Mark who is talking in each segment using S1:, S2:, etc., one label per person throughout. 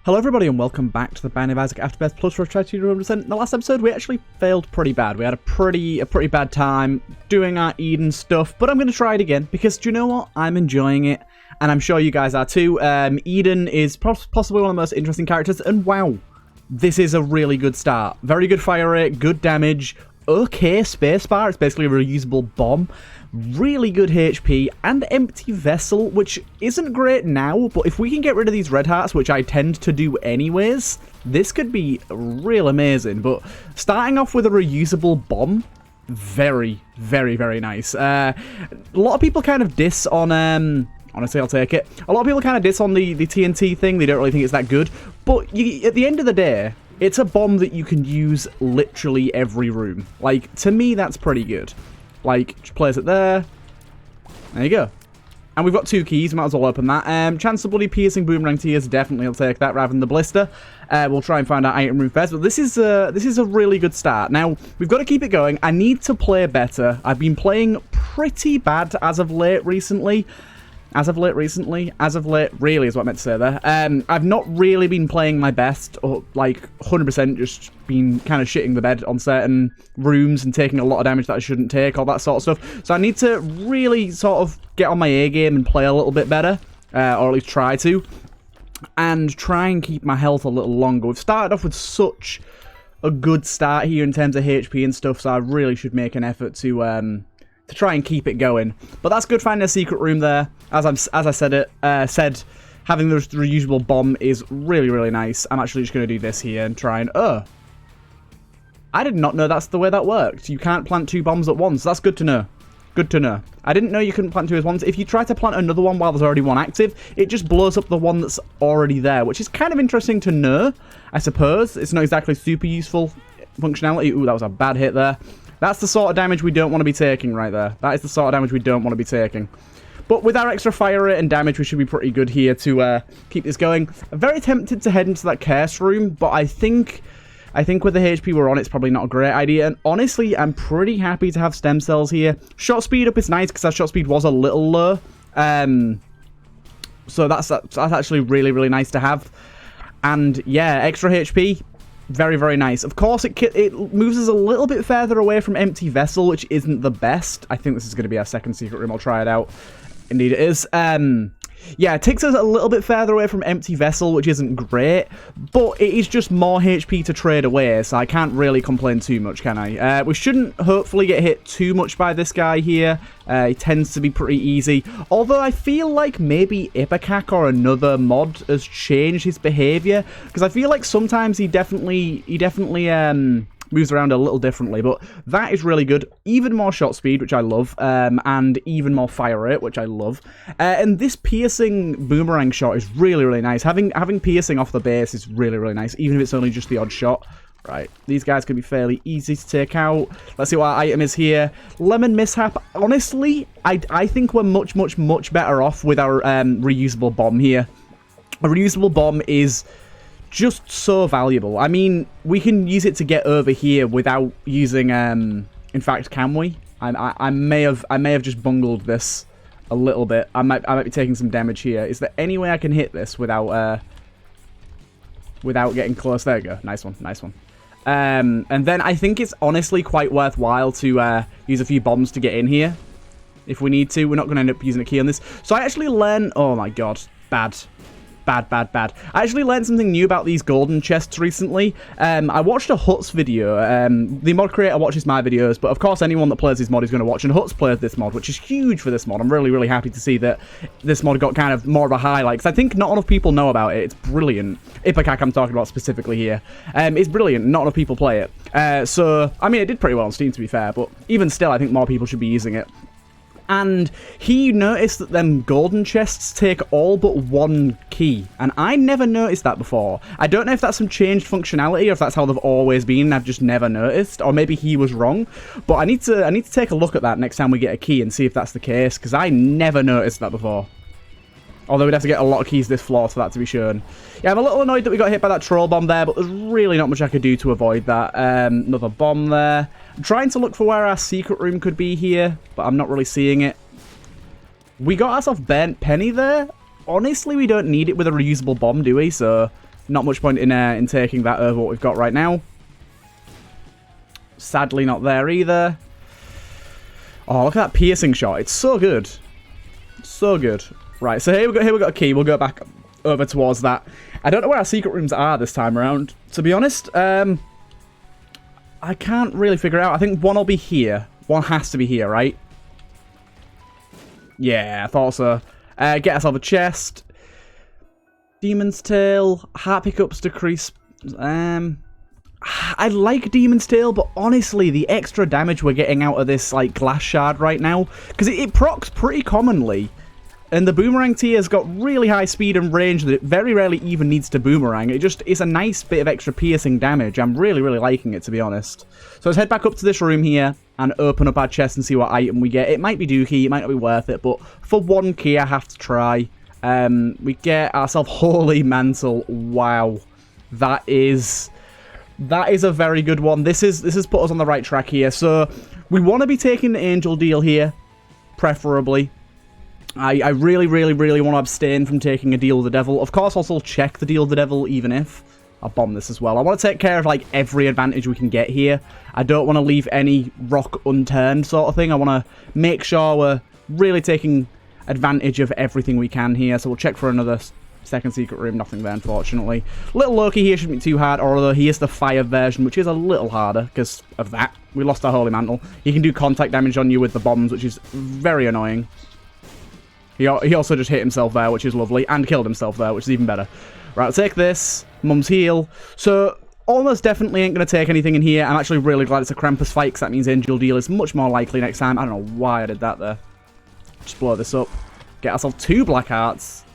S1: Hello everybody and welcome back to the Binding of Isaac Afterbirth Plus for Try to 100%. In the last episode we actually failed pretty bad. We had a pretty bad time doing our Eden stuff, but I'm going to try it again because do you know what? I'm enjoying it and I'm sure you guys are too. Eden is possibly one of the most interesting characters and wow, this is a really good start. Very good fire rate, good damage, okay spacebar, it's basically a reusable bomb. Really good HP and empty vessel, which isn't great now, but if we can get rid of these red hearts, which I tend to do anyways, this could be real amazing. But starting off with a reusable bomb, very nice. A lot of people kind of diss on, honestly, I'll take it. A lot of people kind of diss on the TNT thing. They don't really think it's that good. But at the end of the day, it's a bomb that you can use literally every room. Like, to me, that's pretty good. Like, just place it there. There you go. And we've got 2 keys. Might as well open that. Chance of bloody piercing boomerang tears. Definitely I'll take that rather than the blister. We'll try and find our item room first. But this is a really good start. Now, we've got to keep it going. I need to play better. I've been playing pretty bad as of late recently. As of late, really is what I meant to say there. I've not really been playing my best, or like 100% just been kind of shitting the bed on certain rooms and taking a lot of damage that I shouldn't take, all that sort of stuff. So I need to really sort of get on my A game and play a little bit better, or at least try to, and try and keep my health a little longer. We've started off with such a good start here in terms of HP and stuff, so I really should make an effort to try and keep it going. But that's good finding a secret room there. As I said, having the reusable bomb is really nice. I'm actually just going to do this here and try and... I did not know that's the way that worked. You can't plant 2 bombs at once. That's good to know. Good to know. I didn't know you couldn't plant 2 at once. If you try to plant another one while there's already one active, it just blows up the one that's already there, which is kind of interesting to know, I suppose. It's not exactly super useful functionality. Ooh, that was a bad hit there. That's the sort of damage we don't want to be taking right there. That is the sort of damage we don't want to be taking. But with our extra fire rate and damage, we should be pretty good here to keep this going. I'm very tempted to head into that curse room, but I think with the HP we're on, it's probably not a great idea. And honestly, I'm pretty happy to have stem cells here. Shot speed up is nice because our shot speed was a little low. So that's actually really nice to have. And yeah, extra HP. Very nice. Of course, it moves us a little bit further away from empty vessel, which isn't the best. I think this is going to be our second secret room. I'll try it out. Indeed it is. Yeah, it takes us a little bit further away from empty vessel, which isn't great, but it is just more HP to trade away, so I can't really complain too much, can I? We shouldn't hopefully get hit too much by this guy here. He tends to be pretty easy, although I feel like maybe Ipecac or another mod has changed his behavior, because I feel like sometimes he definitely moves around a little differently, but that is really good. Even more shot speed, which I love, and even more fire rate, which I love. And this piercing boomerang shot is really nice. Having piercing off the base is really nice, even if it's only just the odd shot. Right, these guys can be fairly easy to take out. Let's see what our item is here. Lemon Mishap. Honestly, I think we're much better off with our reusable bomb here. A reusable bomb is just so valuable. I mean, we can use it to get over here without using, in fact, can we? I may have just bungled this a little bit. I might be taking some damage here. Is there any way I can hit this without getting close? There you go. Nice one. And then I think it's honestly quite worthwhile to use a few bombs to get in here if we need to. We're not going to end up using a key on this. So I actually learned... Oh my god. Bad. I actually learned something new about these golden chests recently. I watched a Huts video. The mod creator watches my videos, but of course anyone that plays this mod is going to watch, and Huts plays this mod, which is huge for this mod. I'm really happy to see that this mod got kind of more of a highlight, because I think not enough people know about it. It's brilliant. Ipecac I'm talking about specifically here. It's brilliant. Not enough people play it. So, I mean, it did pretty well on Steam, to be fair, but even still, I think more people should be using it. And he noticed that them golden chests take all but 1 key. And I never noticed that before. I don't know if that's some changed functionality or if that's how they've always been and I've just never noticed. Or maybe he was wrong. But I need to take a look at that next time we get a key and see if that's the case. Because I never noticed that before. Although we'd have to get a lot of keys this floor for that to be shown. Yeah, I'm a little annoyed that we got hit by that troll bomb there, but there's really not much I could do to avoid that. Another bomb there. I'm trying to look for where our secret room could be here, but I'm not really seeing it. We got ourselves burnt penny there. Honestly, we don't need it with a reusable bomb, do we? So Not much point in taking that over what we've got right now. Sadly not there either. Oh, look at that piercing shot. It's so good. So good. Right, so here we got a key. We'll go back over towards that. I don't know where our secret rooms are this time around, to be honest. I can't really figure it out. I think one will be here. One has to be here, right? Yeah, I thought so. Get ourselves a chest. Demon's Tail. Heart pickups decrease. I like Demon's Tail, but honestly, the extra damage we're getting out of this like glass shard right now, because it procs pretty commonly, and the boomerang tier has got really high speed and range that it very rarely even needs to boomerang. It's a nice bit of extra piercing damage. I'm really, really liking it, to be honest. So let's head back up to this room here and open up our chest and see what item we get. It might be dookie, it might not be worth it, but for one key, I have to try. We get ourselves Holy Mantle. Wow, that is a very good one. This has put us on the right track here. So we want to be taking the Angel deal here, preferably. I really, really, really want to abstain from taking a deal with the devil. Of course, I'll still check the deal with the devil, even if I'll bomb this as well. I want to take care of like every advantage we can get here. I don't want to leave any rock unturned, sort of thing. I want to make sure we're really taking advantage of everything we can here. So we'll check for another second secret room. Nothing there, unfortunately. Little Loki here shouldn't be too hard, although he is the fire version, which is a little harder because of that. We lost our Holy Mantle. He can do contact damage on you with the bombs, which is very annoying. He also just hit himself there, which is lovely, and killed himself there, which is even better. Right, I'll take this. Mum's heal. So almost definitely ain't going to take anything in here. I'm actually really glad it's a Krampus fight, because that means Angel deal is much more likely next time. I don't know why I did that there. Just blow this up. Get ourselves 2 black hearts.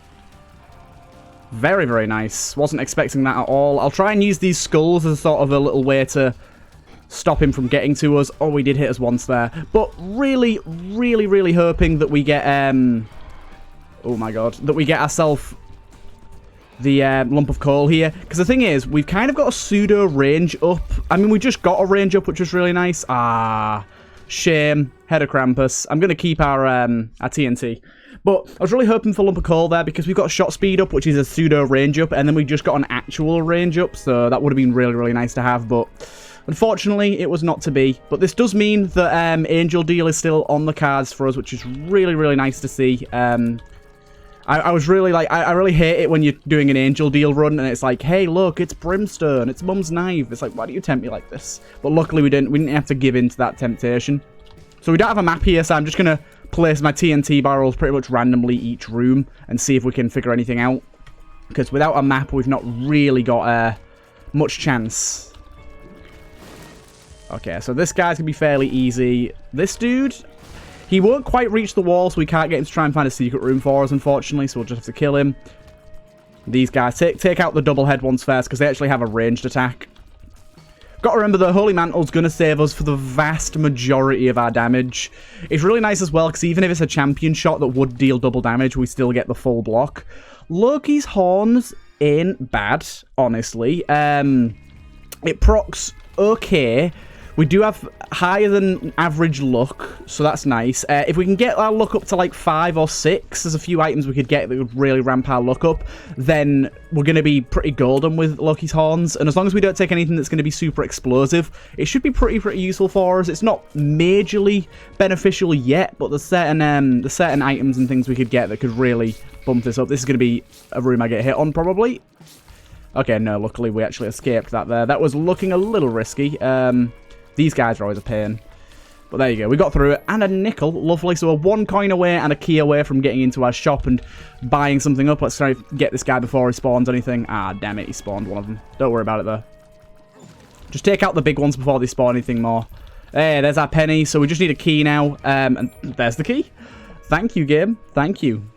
S1: Very, very nice. Wasn't expecting that at all. I'll try and use these skulls as sort of a little way to stop him from getting to us. Oh, he did hit us once there. But really, really, really hoping that we get... oh my god. That we get ourselves the lump of coal here. Because the thing is, we've kind of got a pseudo range up. I mean, we just got a range up, which was really nice. Ah, shame. Head of Krampus. I'm going to keep our TNT. But I was really hoping for lump of coal there because we've got shot speed up, which is a pseudo range up, and then we just got an actual range up, so that would have been really, really nice to have, but unfortunately, it was not to be. But this does mean that Angel deal is still on the cards for us, which is really, really nice to see. I was really like, I really hate it when you're doing an Angel deal run and it's like, hey, look, it's Brimstone, it's Mum's knife. It's like, why do you tempt me like this? But luckily we didn't have to give in to that temptation. So we don't have a map here, so I'm just going to place my TNT barrels pretty much randomly each room and see if we can figure anything out. Because without a map, we've not really got much chance. Okay, so this guy's going to be fairly easy. This dude, he won't quite reach the wall, so we can't get him to try and find a secret room for us, unfortunately, so we'll just have to kill him. These guys, take out the double head ones first, because they actually have a ranged attack. Got to remember, the Holy Mantle's going to save us for the vast majority of our damage. It's really nice as well, because even if it's a champion shot that would deal double damage, we still get the full block. Loki's horns ain't bad, honestly. It procs okay. We do have higher than average luck, so that's nice. If we can get our luck up to like 5 or 6, there's a few items we could get that would really ramp our luck up, then we're going to be pretty golden with Loki's horns. And as long as we don't take anything that's going to be super explosive, it should be pretty useful for us. It's not majorly beneficial yet, but there's certain items and things we could get that could really bump this up. This is going to be a room I get hit on, probably. Okay, no, luckily we actually escaped that there. That was looking a little risky. These guys are always a pain. But there you go. We got through it. And a nickel. Lovely. So we're 1 coin away and a key away from getting into our shop and buying something up. Let's try to get this guy before he spawns anything. Ah, damn it. He spawned one of them. Don't worry about it, though. Just take out the big ones before they spawn anything more. Hey, there's our penny. So we just need a key now. And there's the key. Thank you, game. Thank you.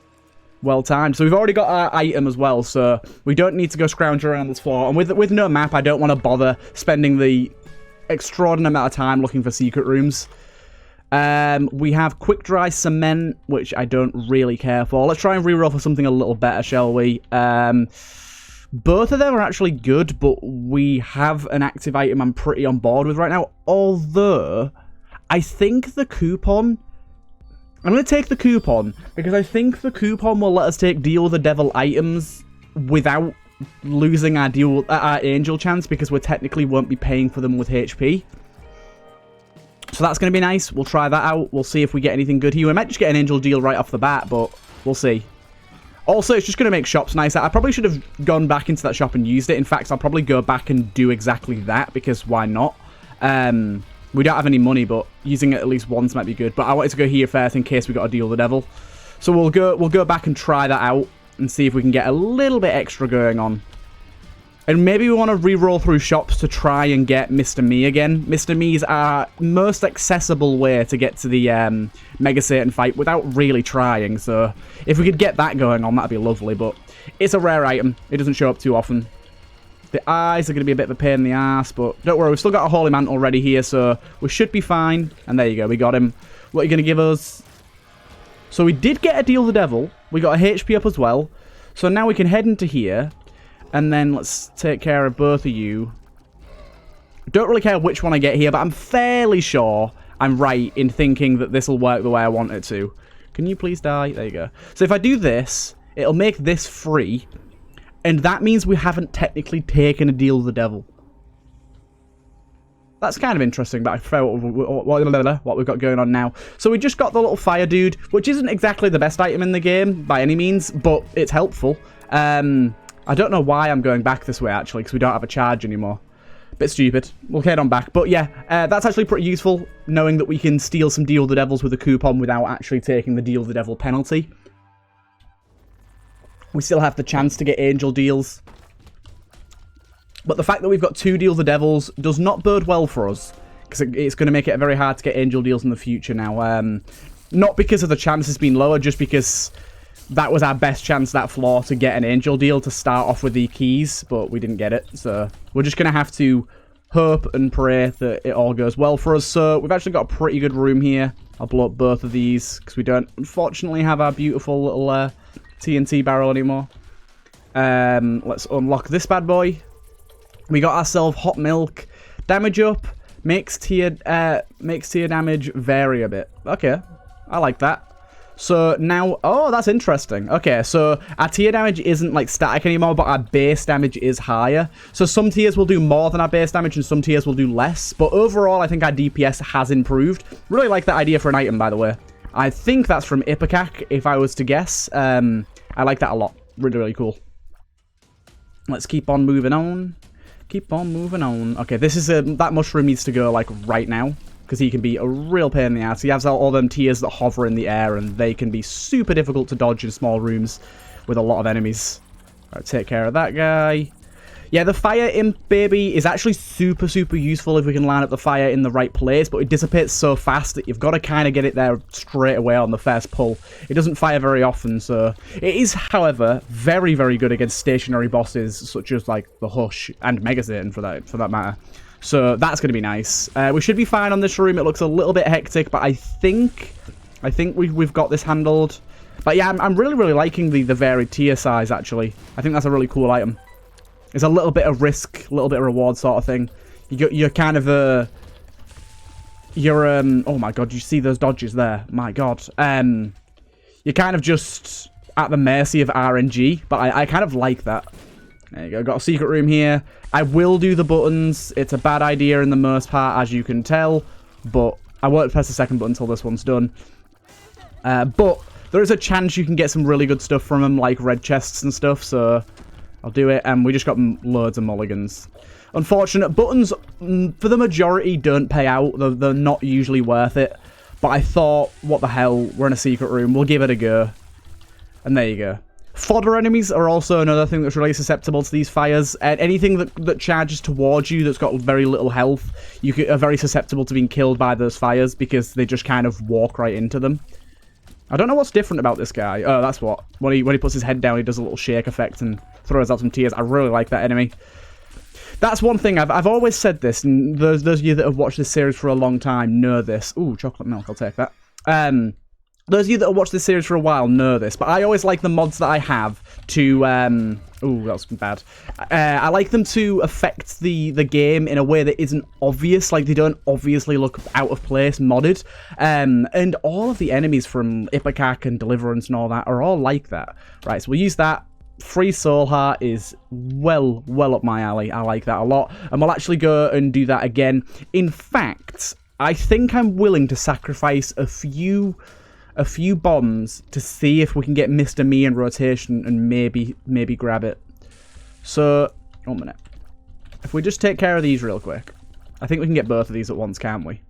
S1: Well timed. So we've already got our item as well. So we don't need to go scrounge around this floor. And with no map, I don't want to bother spending the extraordinary amount of time looking for secret rooms. We have quick dry cement, which I don't really care for. Let's try and reroll for something a little better, shall we? Both of them are actually good, but we have an active item I'm pretty on board with right now. Although, I think the coupon... I'm going to take the coupon, because I think the coupon will let us take Deal with the Devil items without losing our angel chance because we technically won't be paying for them with HP. So that's going to be nice. We'll try that out. We'll see if we get anything good here. We might just get an angel deal right off the bat, but we'll see. Also, it's just going to make shops nicer. I probably should have gone back into that shop and used it. In fact, I'll probably go back and do exactly that, because why not? We don't have any money, but using it at least once might be good. But I wanted to go here first in case we got a deal with the devil. So we'll go back and try that out and see if we can get a little bit extra going on. And maybe we want to re-roll through shops to try and get Mr. Me again. Mr. Me's our most accessible way to get to the Mega Satan fight without really trying. So if we could get that going on, that'd be lovely. But it's a rare item. It doesn't show up too often. The eyes are going to be a bit of a pain in the ass, but don't worry, we've still got a Holy Mantle ready here, so we should be fine. And there you go, we got him. What are you going to give us? So we did get a deal with the devil. We got a HP up as well. So now we can head into here. And then let's take care of both of you. Don't really care which one I get here, but I'm fairly sure I'm right in thinking that this will work the way I want it to. Can you please die? There you go. So if I do this, it'll make this free. And that means we haven't technically taken a deal with the devil. That's kind of interesting, but I prefer what we've got going on now. So we just got the little fire dude, which isn't exactly the best item in the game by any means, but it's helpful. I don't know why I'm going back this way, actually, because we don't have a charge anymore. Bit stupid. We'll head on back. But yeah, that's actually pretty useful, knowing that we can steal some Deal the Devils with a coupon without actually taking the Deal the Devil penalty. We still have the chance to get angel deals. But the fact that we've got 2 Deal the Devils does not bode well for us, because it's going to make it very hard to get angel deals in the future now. Not because of the chances being lower, just because that was our best chance that floor to get an angel deal to start off with the keys, but we didn't get it. So we're just going to have to hope and pray that it all goes well for us. So we've actually got a pretty good room here. I'll blow up both of these because we don't, unfortunately, have our beautiful little TNT barrel anymore. Let's unlock this bad boy. We got ourselves hot milk. Damage up. Makes tier damage vary a bit. Okay, I like that. So now, oh, that's interesting. Okay, so our tier damage isn't like static anymore, but our base damage is higher. So some tiers will do more than our base damage and some tiers will do less. But overall, I think our DPS has improved. Really like that idea for an item, by the way. I think that's from Ipecac, if I was to guess. I like that a lot. Really, really cool. Let's keep on moving on. Keep on moving on. Okay, this is that mushroom needs to go like right now, because he can be a real pain in the ass. He has all them tiers that hover in the air, and they can be super difficult to dodge in small rooms with a lot of enemies. Alright, take care of that guy. Yeah, the fire imp baby is actually super, super useful if we can line up the fire in the right place, but it dissipates so fast that you've got to kind of get it there straight away on the first pull. It doesn't fire very often, so it is, however, very, very good against stationary bosses such as like the Hush and Mega Satan for that matter. So that's going to be nice. We should be fine on this room. It looks a little bit hectic, but I think we've got this handled. But yeah, I'm really, really liking the varied tier size, actually. I think that's a really cool item. It's a little bit of risk, a little bit of reward sort of thing. You're kind of oh my god, you see those dodges there? My god. You're kind of just at the mercy of RNG, but I kind of like that. There you go, got a secret room here. I will do the buttons. It's a bad idea in the most part, as you can tell, but I won't press the second button until this one's done. But there is a chance you can get some really good stuff from them, like red chests and stuff, so I'll do it. And we just got loads of mulligans. Unfortunate. Buttons, for the majority, don't pay out. They're not usually worth it. But I thought, what the hell, we're in a secret room. We'll give it a go. And there you go. Fodder enemies are also another thing that's really susceptible to these fires. And anything that charges towards you that's got very little health, are very susceptible to being killed by those fires because they just kind of walk right into them. I don't know what's different about this guy. Oh, that's what. When he puts his head down, he does a little shake effect and throws out some tears. I really like that enemy. That's one thing. I've always said this, and those of you that have watched this series for a long time know this. Ooh, chocolate milk. I'll take that. Those of you that have watched this series for a while know this, but I always like the mods that I have to, ooh, that was bad. I like them to affect the game in a way that isn't obvious, like they don't obviously look out of place modded. And all of the enemies from Ipecac and Deliverance and all that are all like that. Right, so we'll use that. free soul heart is well up my alley. I like that a lot. And we'll actually go and do that again. In fact, I think I'm willing to sacrifice a few bombs to see if we can get Mr. Me in rotation and maybe grab it. So, 1 minute. If we just take care of these real quick, I think we can get both of these at once, can't we?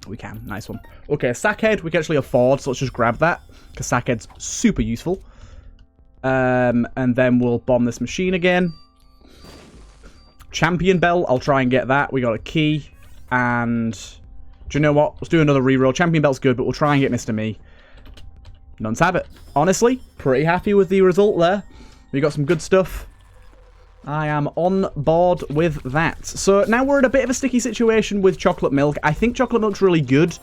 S1: We can. Nice one. Okay, Sackhead we can actually afford, so let's just grab that, because Sackhead's super useful. And then we'll bomb this machine again. Champion Bell, I'll try and get that. We got a key. And do you know what? Let's do another reroll. Champion Bell's good, but we'll try and get Mr. Me. Nuns have it. Honestly, pretty happy with the result there. We got some good stuff. I am on board with that. So now we're in a bit of a sticky situation with chocolate milk. I think chocolate milk's really good.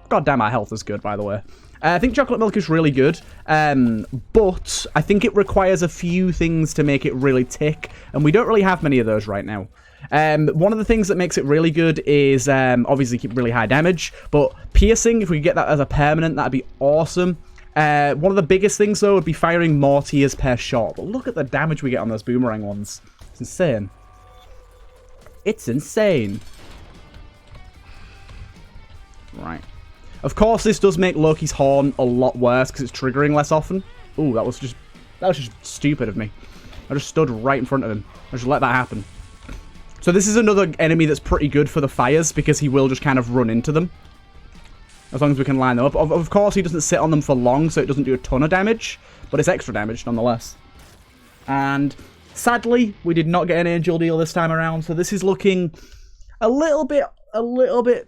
S1: God damn, our health is good, by the way. I think chocolate milk is really good, but I think it requires a few things to make it really tick, and we don't really have many of those right now. One of the things that makes it really good is obviously keep really high damage, but piercing, if we get that as a permanent, that'd be awesome. One of the biggest things, though, would be firing more tiers per shot. But look at the damage we get on those boomerang ones. It's insane. It's insane. Right. Of course, this does make Loki's horn a lot worse because it's triggering less often. Ooh, that was just stupid of me. I just stood right in front of him. I just let that happen. So this is another enemy that's pretty good for the fires because he will just kind of run into them. As long as we can line them up. Of course, he doesn't sit on them for long, so it doesn't do a ton of damage. But it's extra damage, nonetheless. And sadly, we did not get an angel deal this time around. So this is looking a little bit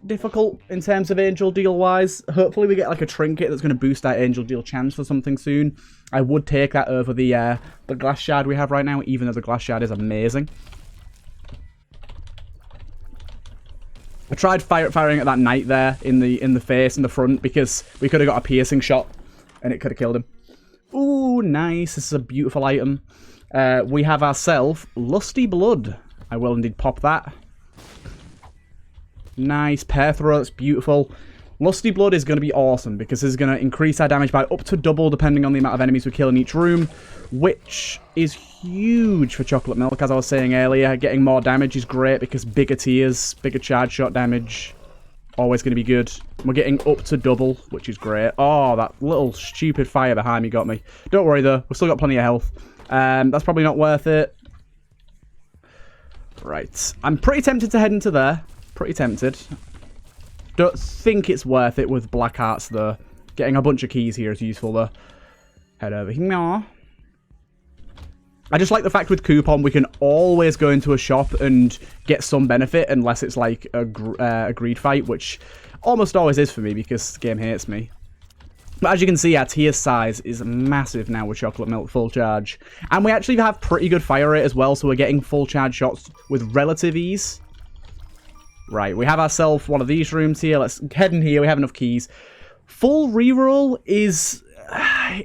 S1: difficult in terms of angel deal-wise. Hopefully, we get like a trinket that's going to boost our angel deal chance for something soon. I would take that over the glass shard we have right now, even though the glass shard is amazing. I tried firing at that knight there in the face, in the front, because we could have got a piercing shot, and it could have killed him. Ooh, nice. This is a beautiful item. We have ourselves Lusty Blood. I will indeed pop that. Nice. Pear throw, that's beautiful. Lusty Blood is going to be awesome, because it's going to increase our damage by up to double, depending on the amount of enemies we kill in each room, which is huge for chocolate milk, as I was saying earlier. Getting more damage is great because bigger tiers, bigger charge shot damage, always going to be good. We're getting up to double, which is great. Oh, that little stupid fire behind me got me. Don't worry though, we've still got plenty of health. That's probably not worth it. Right, I'm pretty tempted to head into there. Pretty tempted. Don't think it's worth it with black hearts though. Getting a bunch of keys here is useful though. Head over here. I just like the fact with coupon we can always go into a shop and get some benefit unless it's like a greed fight, which almost always is for me because the game hates me. But as you can see, our tier size is massive now with chocolate milk full charge. And we actually have pretty good fire rate as well, so we're getting full charge shots with relative ease. Right, we have ourselves one of these rooms here. Let's head in here. We have enough keys. Full reroll is...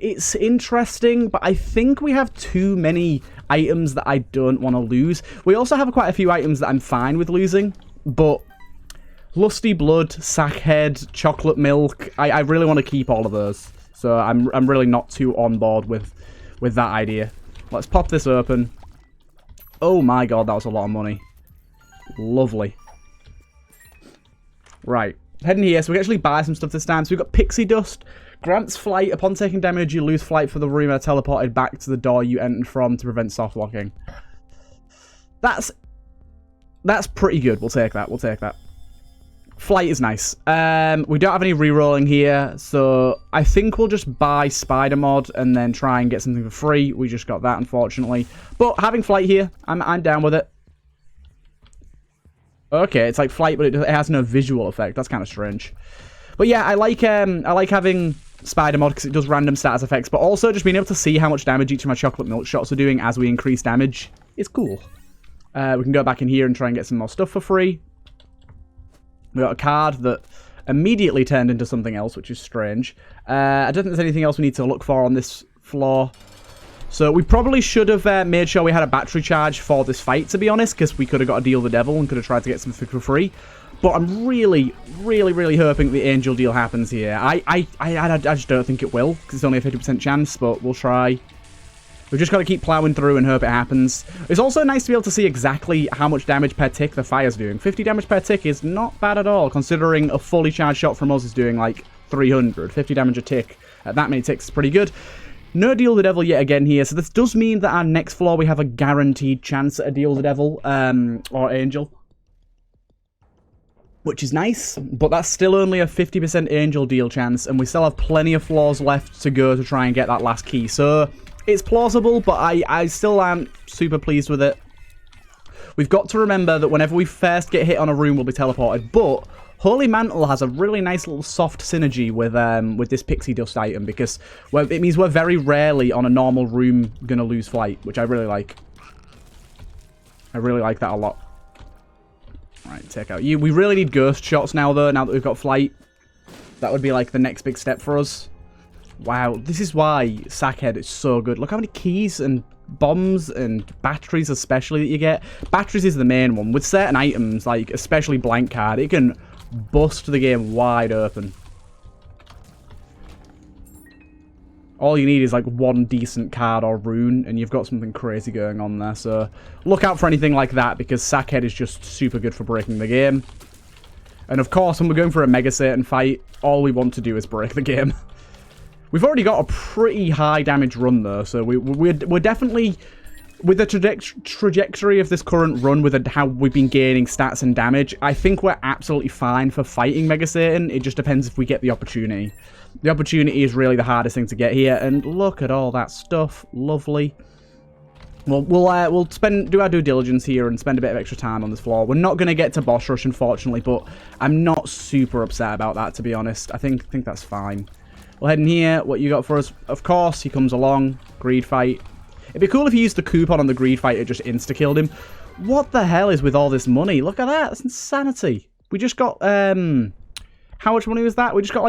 S1: it's interesting, but I think we have too many items that I don't want to lose. We also have quite a few items that I'm fine with losing, but Lusty Blood, Sackhead, Chocolate Milk, I really want to keep all of those. So I'm really not too on board with that idea. Let's pop this open. Oh my god, that was a lot of money. Lovely. Right, heading here, so we can actually buy some stuff this time. So we've got Pixie Dust. Grants flight. Upon taking damage, you lose flight for the room and are teleported back to the door you entered from to prevent soft locking. That's pretty good. We'll take that. We'll take that. Flight is nice. We don't have any rerolling here, so I think we'll just buy Spider Mod and then try and get something for free. We just got that, unfortunately. But having flight here, I'm down with it. Okay, it's like flight, but it has no visual effect. That's kind of strange. But yeah, I like having Spider Mod because it does random status effects, but also just being able to see how much damage each of my chocolate milk shots are doing as we increase damage is cool. We can go back in here and try and get some more stuff for free. We got a card that immediately turned into something else, which is strange. I don't think there's anything else we need to look for on this floor. So we probably should have made sure we had a battery charge for this fight, to be honest, because we could have got a deal the devil and could have tried to get something for free. But I'm really hoping the angel deal happens here. I just don't think it will, because it's only a 50% chance, but we'll try. We've We've just got to keep plowing through and hope it happens. It's also nice to be able to see exactly how much damage per tick the fire's doing. 50 damage per tick is not bad at all, considering a fully charged shot from us is doing like 300. 50 damage a tick at that many ticks is pretty good. No Deal the Devil yet again here, so this does mean that our next floor we have a guaranteed chance at a Deal the Devil, or Angel. Which is nice, but that's still only a 50% Angel deal chance, and we still have plenty of floors left to go to try and get that last key. So, it's plausible, but I still aren't super pleased with it. We've got to remember that whenever we first get hit on a room, we'll be teleported, but Holy Mantle has a really nice little soft synergy with this Pixie Dust item, because it means we're very rarely on a normal room going to lose flight, which I really like. I really like that a lot. Right, take out you. We really need ghost shots now, though, now that we've got flight. That would be, like, the next big step for us. Wow, this is why Sackhead is so good. Look how many keys and bombs and batteries especially that you get. Batteries is the main one. With certain items, like, especially Blank Card, it can bust the game wide open. All you need is, like, one decent card or rune, and you've got something crazy going on there. So, look out for anything like that, because Sackhead is just super good for breaking the game. And, of course, when we're going for a Mega Satan fight, all we want to do is break the game. We've already got a pretty high damage run, though, so we're definitely... With the trajectory of this current run, with how we've been gaining stats and damage, I think we're absolutely fine for fighting Mega Satan. It just depends if we get the opportunity. The opportunity is really the hardest thing to get here, and look at all that stuff. Lovely. Well, we'll do our due diligence here and spend a bit of extra time on this floor. We're not going to get to boss rush, unfortunately, but I'm not super upset about that, to be honest. I think that's fine. We'll head in here. What you got for us? Of course, he comes along. Greed fight. It'd be cool if he used the coupon on the greed fight, it just insta-killed him. What the hell is with all this money? Look at that. That's insanity. We just got, how much money was that? We just got,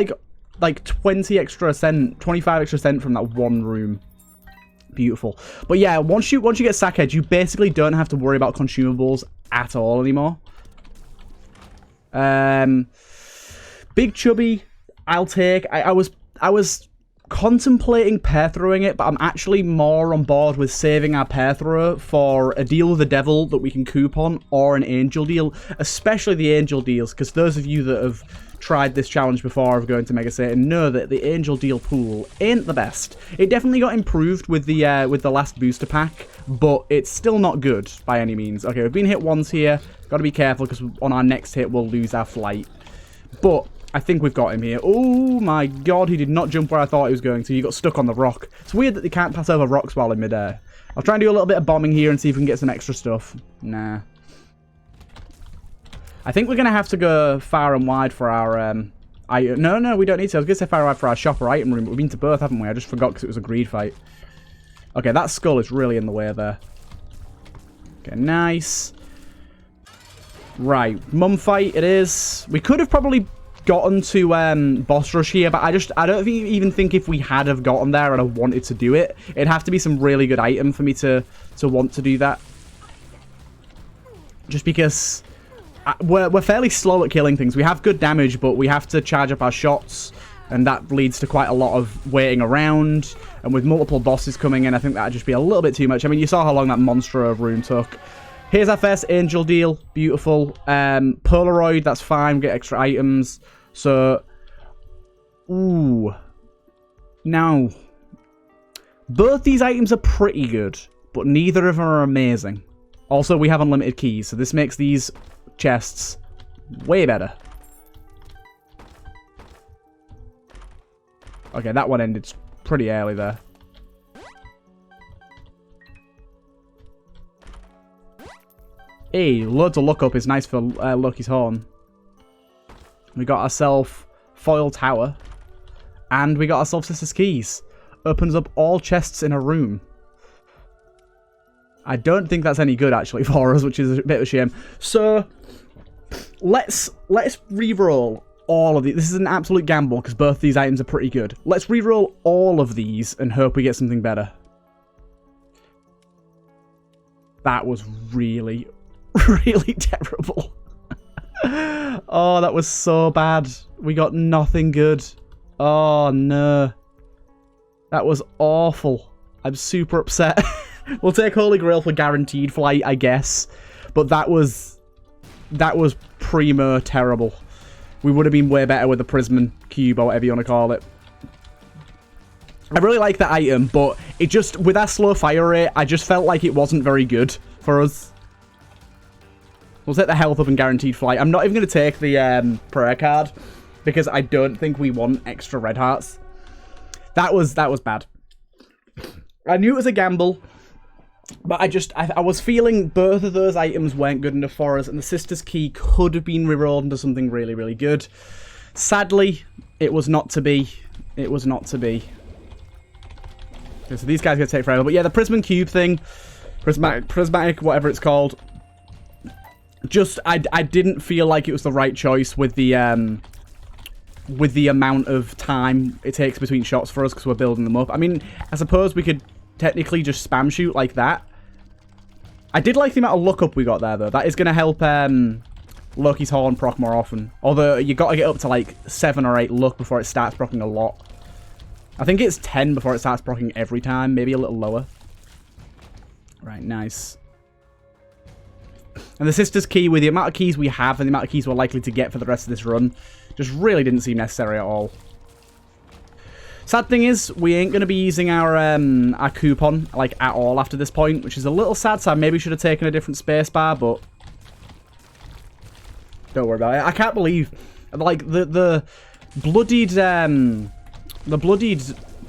S1: like 20 extra cent, 25 extra cent from that one room. Beautiful. But yeah, once you get Sackhead, you basically don't have to worry about consumables at all anymore. Big Chubby, I'll take. I was contemplating pair throwing it, but I'm actually more on board with saving our pair thrower for a deal with the devil that we can coupon, or an angel deal, especially the angel deals, because those of you that have tried this challenge before of going to Mega Satan know that the angel deal pool ain't the best. It definitely got improved with the last booster pack, but it's still not good by any means. Okay, we've been hit once here. Got to be careful, because on our next hit we'll lose our flight. But I think we've got him here. Oh my god, he did not jump where I thought he was going to. He got stuck on the rock. It's weird that they can't pass over rocks while in midair. I'll try and do a little bit of bombing here and see if we can get some extra stuff. Nah. I think we're going to have to go far and wide for our... No, we don't need to. I was going to say far and wide for our shop or item room, but we've been to both, haven't we? I just forgot because it was a greed fight. Okay, that skull is really in the way there. Okay, nice. Right, mum fight it is. We could have probably gotten to boss rush here, but I don't even think if we had have gotten there and I wanted to do it, it'd have to be some really good item for me to want to do that. Just because we're fairly slow at killing things. We have good damage, but we have to charge up our shots, and that leads to quite a lot of waiting around. And with multiple bosses coming in, I think that'd just be a little bit too much. I mean, you saw how long that Monstro room took. Here's our first angel deal. Beautiful. Polaroid, that's fine. Get extra items. So, ooh. Now, both these items are pretty good, but neither of them are amazing. Also, we have unlimited keys, so this makes these chests way better. Okay, that one ended pretty early there. Hey, loads of look up is nice for Loki's Horn. We got ourselves Foil Tower. And we got ourselves Sister's Keys. Opens up all chests in a room. I don't think that's any good, actually, for us, which is a bit of a shame. So, let's re-roll all of these. This is an absolute gamble, because both these items are pretty good. Let's re-roll all of these and hope we get something better. That was really, really terrible. Oh, that was so bad. We got nothing good. Oh, no. That was awful. I'm super upset. We'll take Holy Grail for guaranteed flight, I guess. But that was primo terrible. We would have been way better with the Prism Cube or whatever you want to call it. I really like that item, but it just, with our slow fire rate, I just felt like it wasn't very good for us. We'll set the health up and guaranteed flight. I'm not even going to take the prayer card because I don't think we want extra red hearts. That was bad. I knew it was a gamble, but I was feeling both of those items weren't good enough for us, and the Sister's Key could have been rerolled into something really, really good. Sadly, it was not to be. It was not to be. Okay, so these guys are going to take forever. But yeah, the Prism Cube thing, prismatic, whatever it's called, just, I didn't feel like it was the right choice with the amount of time it takes between shots for us because we're building them up. I mean, I suppose we could technically just spam shoot like that. I did like the amount of luck up we got there, though. That is going to help Loki's Horn proc more often. Although, you got to get up to, like, 7 or 8 luck before it starts procking a lot. I think it's 10 before it starts procking every time. Maybe a little lower. Right, nice. And the Sister's Key, with the amount of keys we have and the amount of keys we're likely to get for the rest of this run, just really didn't seem necessary at all. Sad thing is, we ain't going to be using our coupon, like, at all after this point, which is a little sad, so I maybe should have taken a different spacebar, but don't worry about it. I can't believe, like, the bloodied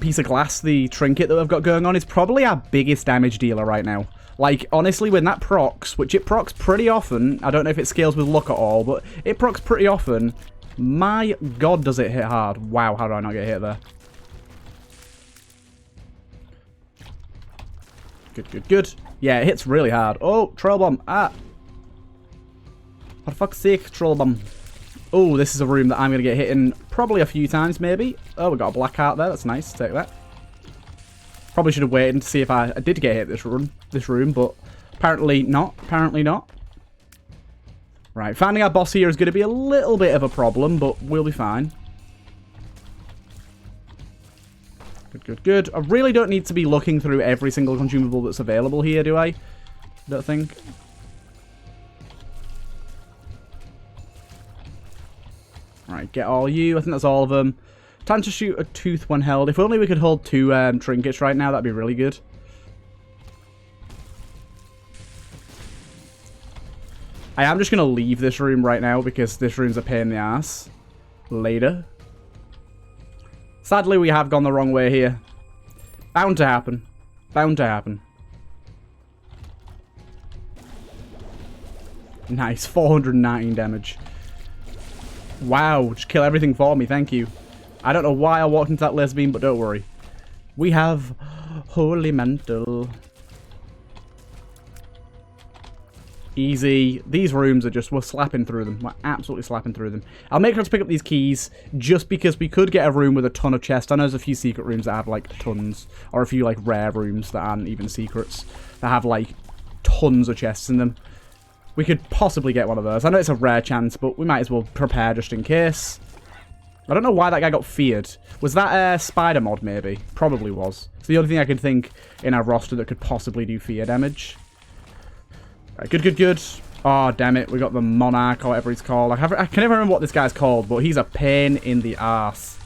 S1: piece of glass, the trinket that we've got going on, is probably our biggest damage dealer right now. Like, honestly, when that procs, which it procs pretty often, I don't know if it scales with luck at all, but it procs pretty often. My god, does it hit hard. Wow, how do I not get hit there? Good, good, good. Yeah, it hits really hard. Oh, troll bomb. Ah. For fuck's sake, troll bomb. Oh, this is a room that I'm going to get hit in probably a few times, maybe. Oh, we got a black heart there. That's nice. Take that. Probably should have waited to see if I did get hit this room, but apparently not. Apparently not. Right, finding our boss here is going to be a little bit of a problem, but we'll be fine. Good, good, good. I really don't need to be looking through every single consumable that's available here, do I? Don't think. Right, get all you. I think that's all of them. Time to shoot a tooth when held. If only we could hold 2 trinkets right now, that'd be really good. I am just going to leave this room right now because this room's a pain in the ass. Later. Sadly, we have gone the wrong way here. Bound to happen. Bound to happen. Nice. 419 damage. Wow. Just kill everything for me. Thank you. I don't know why I walked into that laser beam, but don't worry. We have Holy Mantle. Easy. These rooms are just, we're slapping through them. We're absolutely slapping through them. I'll make sure to pick up these keys just because we could get a room with a ton of chests. I know there's a few secret rooms that have like tons, or a few like rare rooms that aren't even secrets that have like tons of chests in them. We could possibly get one of those. I know it's a rare chance, but we might as well prepare just in case. I don't know why that guy got feared. Was that a spider mod, maybe? Probably was. It's the only thing I could think in our roster that could possibly do fear damage. Right, good, good, good. Oh, damn it. We got the Monarch, or whatever he's called. I can never remember what this guy's called, but he's a pain in the arse.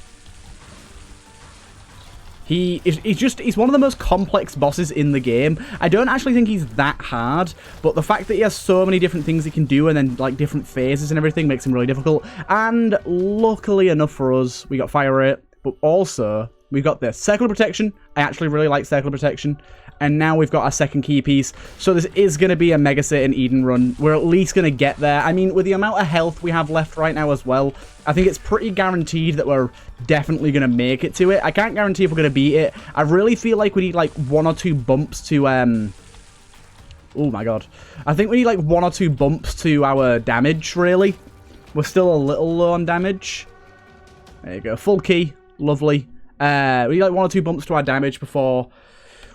S1: He's one of the most complex bosses in the game. I don't actually think he's that hard, but the fact that he has so many different things he can do and then like different phases and everything makes him really difficult. And luckily enough for us, we got fire rate, but also we've got this circle of protection. I actually really like circle of protection. And now we've got our second key piece. So this is going to be a Mega Satan Eden run. We're at least going to get there. I mean, with the amount of health we have left right now as well, I think it's pretty guaranteed that we're definitely going to make it to it. I can't guarantee if we're going to beat it. I really feel like we need like 1 or 2 bumps to... Oh my god. I think we need like 1 or 2 bumps to our damage, really. We're still a little low on damage. There you go. Full key. Lovely. We need like 1 or 2 bumps to our damage before...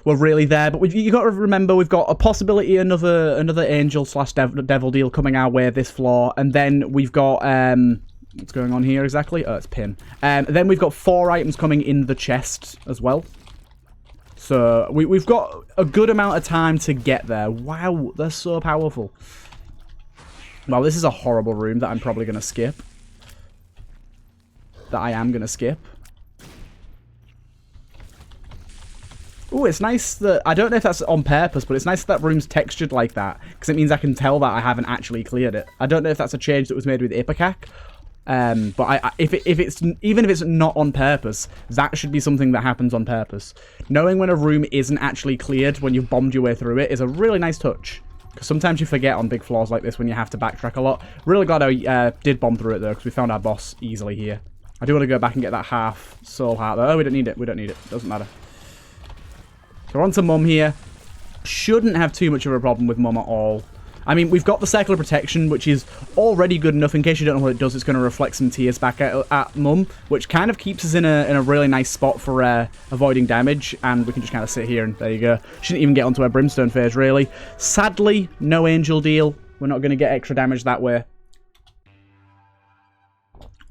S1: we're really there, but you got to remember we've got a possibility another angel slash devil deal coming our way this floor, and then we've got what's going on here exactly? Oh, it's pin. Then we've got 4 items coming in the chest as well. So we've got a good amount of time to get there. Wow, they're so powerful. Well, this is a horrible room that I'm probably going to skip. That I am going to skip. Oh, it's nice that... I don't know if that's on purpose, but it's nice that room's textured like that. Because it means I can tell that I haven't actually cleared it. I don't know if that's a change that was made with Ipecac. But even if it's not on purpose, that should be something that happens on purpose. Knowing when a room isn't actually cleared when you've bombed your way through it is a really nice touch. Because sometimes you forget on big floors like this when you have to backtrack a lot. Really glad I did bomb through it though, because we found our boss easily here. I do want to go back and get that half soul heart though. Oh, we don't need it. We don't need it. Doesn't matter. So we're on to Mum here. Shouldn't have too much of a problem with Mum at all. I mean, we've got the Circle of Protection, which is already good enough. In case you don't know what it does, it's going to reflect some tears back at Mum, which kind of keeps us in a really nice spot for avoiding damage. And we can just kind of sit here and there you go. Shouldn't even get onto our Brimstone phase, really. Sadly, no Angel deal. We're not going to get extra damage that way.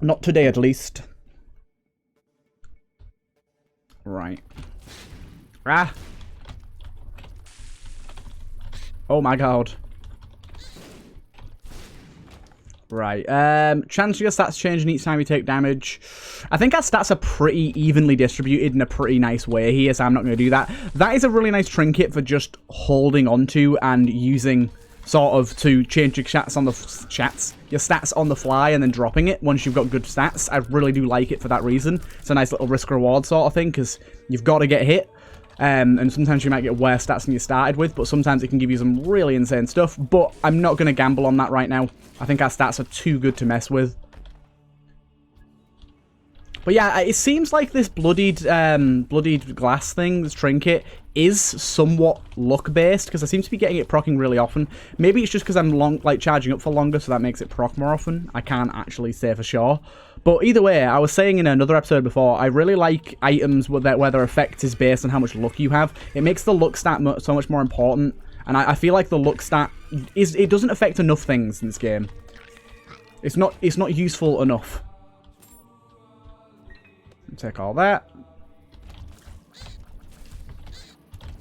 S1: Not today, at least. Right. Ah! Oh my god. Right, chance of your stats changing each time you take damage. I think our stats are pretty evenly distributed in a pretty nice way here, so I'm not going to do that. That is a really nice trinket for just holding onto and using sort of to change your stats on the fly and then dropping it once you've got good stats. I really do like it for that reason. It's a nice little risk-reward sort of thing, because you've got to get hit. And sometimes you might get worse stats than you started with, but sometimes it can give you some really insane stuff. But I'm not going to gamble on that right now. I think our stats are too good to mess with. But yeah, it seems like this bloodied glass thing, this trinket, is somewhat luck-based, because I seem to be getting it proccing really often. Maybe it's just because I'm charging up for longer, so that makes it proc more often. I can't actually say for sure. But either way, I was saying in another episode before, I really like items where their effect is based on how much luck you have. It makes the luck stat so much more important, and I feel like the luck stat it doesn't affect enough things in this game. It's not useful enough. Take all that.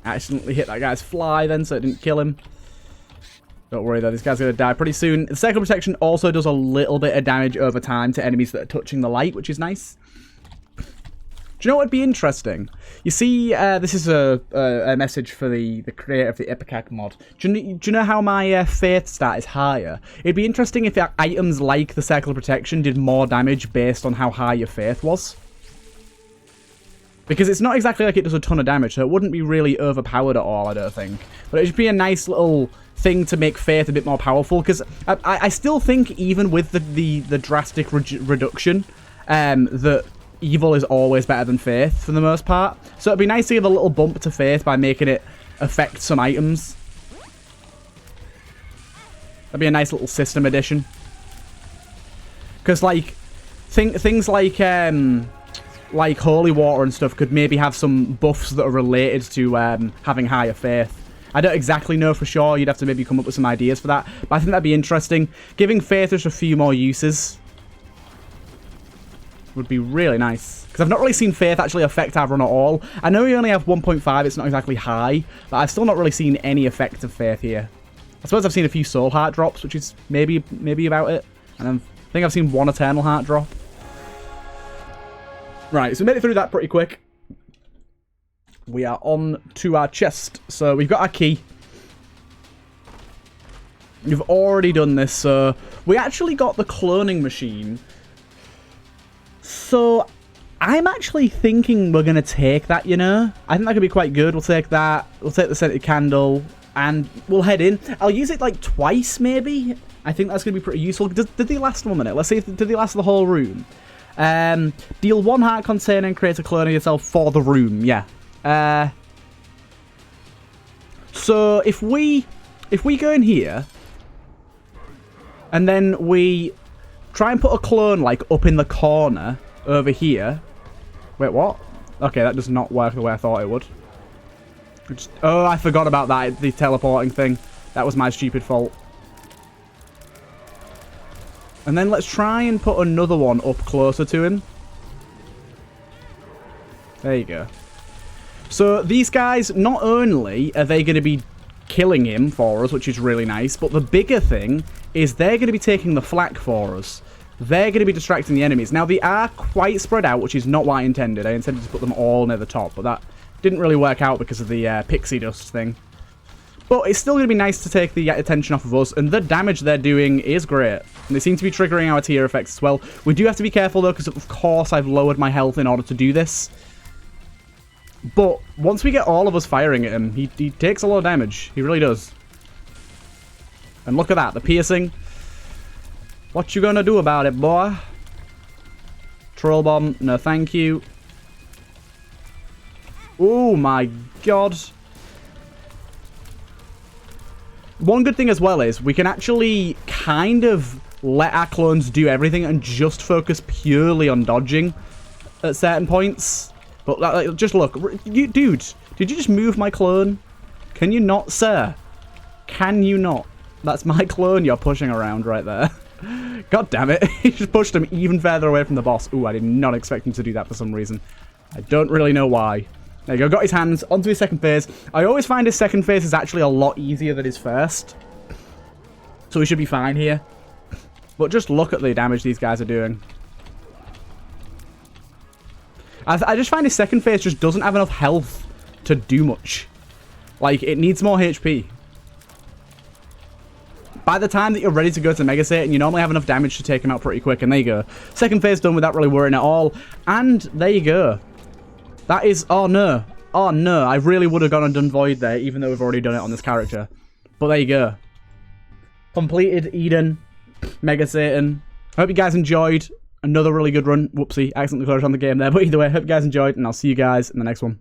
S1: Accidentally hit that guy's fly then, so it didn't kill him. Don't worry though, this guy's going to die pretty soon. The Circle of Protection also does a little bit of damage over time to enemies that are touching the light, which is nice. Do you know what would be interesting? You see, this is a message for the creator of the Ipecac mod. Do you know how my Faith stat is higher? It'd be interesting if items like the Circle of Protection did more damage based on how high your Faith was. Because it's not exactly like it does a ton of damage, so it wouldn't be really overpowered at all, I don't think. But it should be a nice little thing to make Faith a bit more powerful, because I still think even with the drastic reduction, that evil is always better than Faith for the most part. So it'd be nice to give a little bump to Faith by making it affect some items. That'd be a nice little system addition. Because like things like holy water and stuff could maybe have some buffs that are related to having higher Faith. I don't exactly know for sure. You'd have to maybe come up with some ideas for that. But I think that'd be interesting. Giving Faith just a few more uses would be really nice. Because I've not really seen Faith actually affect our run at all. I know we only have 1.5. It's not exactly high. But I've still not really seen any effect of Faith here. I suppose I've seen a few soul heart drops, which is maybe about it. And I think I've seen one eternal heart drop. Right, so we made it through that pretty quick. We are on to our chest. So we've got our key. We've already done this, so we actually got the cloning machine. So I'm actually thinking we're going to take that, you know? I think that could be quite good. We'll take that. We'll take the scented candle, and we'll head in. I'll use it like twice, maybe. I think that's going to be pretty useful. Did they last 1 minute? Let's see if did they last the whole room. Deal 1 heart container and create a clone of yourself for the room. Yeah. So if we go in here and then we try and put a clone like up in the corner over here. Wait, what? Okay, that does not work the way I thought it would. Oh, I forgot about that, the teleporting thing. That was my stupid fault. And then let's try and put another one up closer to him. There you go. So these guys, not only are they going to be killing him for us, which is really nice, but the bigger thing is they're going to be taking the flak for us. They're going to be distracting the enemies. Now, they are quite spread out, which is not what I intended. I intended to put them all near the top, but that didn't really work out because of the pixie dust thing. But it's still going to be nice to take the attention off of us, and the damage they're doing is great. And they seem to be triggering our tier effects as well. We do have to be careful, though, because, of course, I've lowered my health in order to do this. But once we get all of us firing at him, he takes a lot of damage. He really does. And look at that, the piercing. What you gonna do about it, boy? Troll bomb, no thank you. Oh my god. One good thing as well is we can actually kind of let our clones do everything and just focus purely on dodging at certain points. But like, just look, dude, did you just move my clone? Can you not, sir? Can you not? That's my clone you're pushing around right there. God damn it. He just pushed him even further away from the boss. Ooh, I did not expect him to do that for some reason. I don't really know why. There you go, got his hands onto his second phase. I always find his second phase is actually a lot easier than his first. So we should be fine here. But just look at the damage these guys are doing. I just find his second phase just doesn't have enough health to do much. Like, it needs more HP. By the time that you're ready to go to Mega Satan, you normally have enough damage to take him out pretty quick. And there you go. Second phase done without really worrying at all. And there you go. That is... Oh, no. Oh, no. I really would have gone and done Void there, even though we've already done it on this character. But there you go. Completed Eden. Mega Satan. I hope you guys enjoyed. Another really good run. Whoopsie. Accidentally closed on the game there. But either way, I hope you guys enjoyed. And I'll see you guys in the next one.